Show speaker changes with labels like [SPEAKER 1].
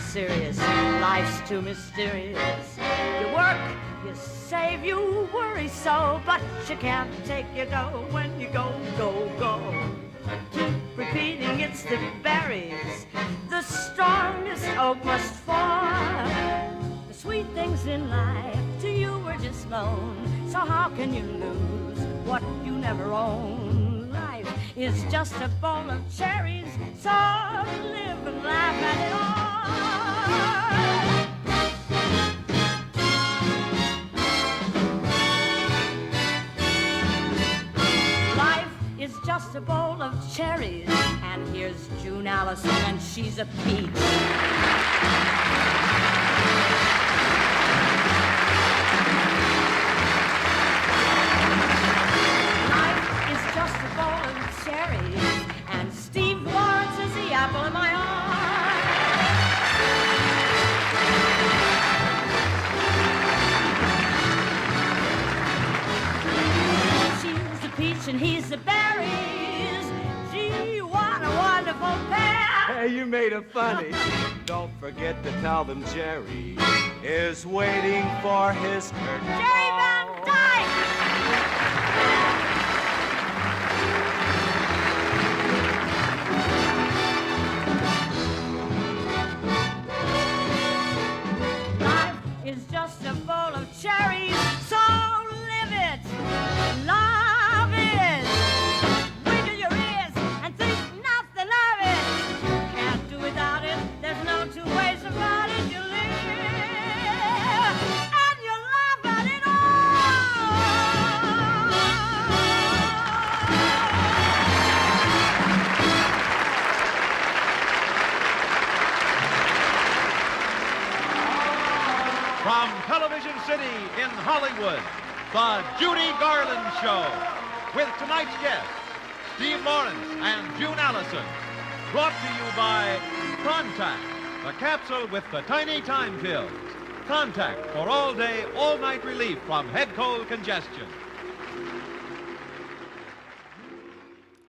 [SPEAKER 1] serious. Life's too mysterious. You work, you save, you worry so, but you can't take your dough when you go, go, go. Keep repeating, it's the berries. The strongest oak must fall. The sweet things in life to you were just loan. So how can you lose what you never own? Life is just a bowl of cherries, so live and laugh at it all. Life is just a bowl of cherries, and here's June Allison, and she's a peach. And Steve Lawrence is the apple in my eye. She's the peach and he's the berries. Gee, what a wonderful pair.
[SPEAKER 2] Hey, you made it funny. Don't forget to tell them Jerry is waiting for his curtain.
[SPEAKER 1] Jerry Van Dyke! Is just a bowl of cherries, so live it, love it, wiggle your ears and think nothing of it. Can't do without it, there's no two ways about it. You live and you laugh at it
[SPEAKER 3] From Television City in Hollywood, the Judy Garland Show, with tonight's guests, Steve Lawrence and June Allison. Brought to you by Contact, the capsule with the tiny time pills. Contact for all-day, all-night relief from head cold congestion.